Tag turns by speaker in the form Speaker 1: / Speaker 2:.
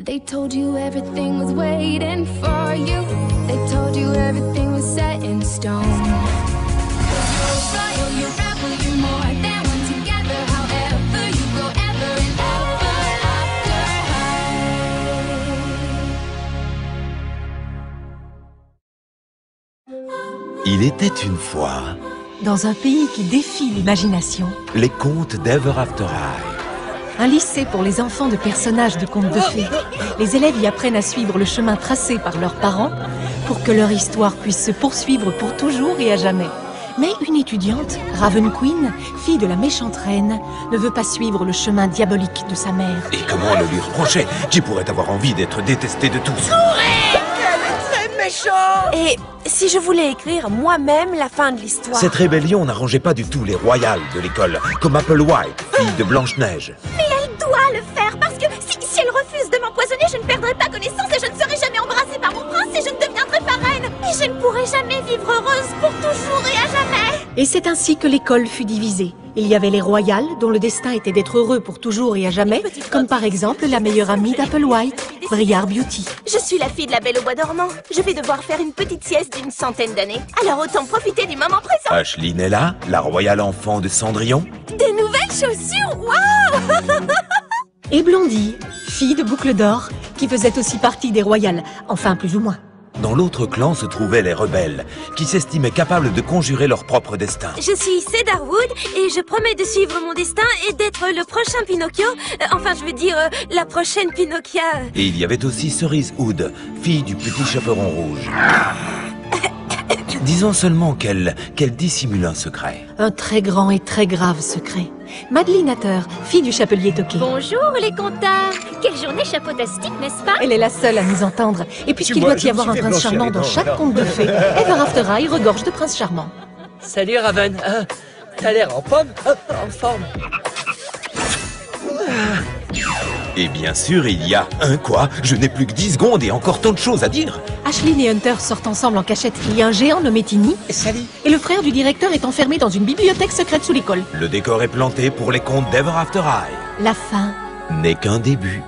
Speaker 1: They told you everything was waiting for you. They told you everything was set in stone. You're royal, you're rebel, you're more than one together. However you go ever and ever after high.
Speaker 2: Il était une fois
Speaker 3: Dans un pays qui défie l'imagination,
Speaker 2: les contes d'Ever After High.
Speaker 3: un lycée pour les enfants de personnages de contes de fées. Les élèves y apprennent à suivre le chemin tracé par leurs parents pour que leur histoire puisse se poursuivre pour toujours et à jamais. Mais une étudiante, Raven Queen, fille de la méchante reine, ne veut pas suivre le chemin diabolique de sa mère.
Speaker 2: Et comment le lui reprocher? Qui pourrait avoir envie d'être détesté de tous?
Speaker 4: Et si je voulais écrire moi-même la fin de l'histoire?
Speaker 2: Cette rébellion n'arrangeait pas du tout les royales de l'école, comme Applewhite, fille de Blanche-Neige.
Speaker 4: Mais elle doit le faire parce que si elle refuse de m'empoisonner, je ne perdrai pas connaissance et je ne serai jamais embrassée par mon prince et je ne deviendrai pas reine. Et je ne pourrai jamais vivre heureuse pour toujours et à jamais.
Speaker 3: Et c'est ainsi que l'école fut divisée. Il y avait les royales, dont le destin était d'être heureux pour toujours et à jamais, comme par exemple la meilleure amie d'Applewhite, Briar Beauty.
Speaker 4: Je suis la fille de la Belle au bois dormant. Je vais devoir faire une petite sieste d'une centaine d'années. Alors autant profiter du moment présent.
Speaker 2: Ashley Nella, la royale enfant de Cendrillon.
Speaker 4: Des nouvelles chaussures, waouh!
Speaker 3: Et Blondie, fille de Boucle d'Or, qui faisait aussi partie des royales, enfin plus ou moins.
Speaker 2: Dans l'autre clan se trouvaient les rebelles, qui s'estimaient capables de conjurer leur propre destin.
Speaker 4: Je suis Cedarwood et je promets de suivre mon destin et d'être le prochain Pinocchio. Enfin, je veux dire, la prochaine Pinocchia.
Speaker 2: Et il y avait aussi Cerise Hood, fille du petit chaperon rouge. Disons seulement qu'elle dissimule un secret.
Speaker 3: Un très grand et très grave secret. Madeleine Hatter, fille du chapelier Toqué.
Speaker 5: Bonjour les comptards. Quelle journée chapeautastique, n'est-ce pas?
Speaker 3: Elle est la seule à nous entendre. Et puisqu'il doit y avoir un prince charmant dans chaque conte de fées, Ever After High regorge de princes charmants.
Speaker 6: Salut Raven, t'as l'air en pomme, en forme.
Speaker 2: Et bien sûr, il y a un quoi? Je n'ai plus que 10 secondes et encore tant de choses à dire.
Speaker 3: Ashley et Hunter sortent ensemble en cachette. Il y a un géant nommé Tinny.
Speaker 6: Salut.
Speaker 3: Et le frère du directeur est enfermé dans une bibliothèque secrète sous l'école.
Speaker 2: Le décor est planté pour les contes d'Ever After High.
Speaker 3: La fin
Speaker 2: N'est qu'un début.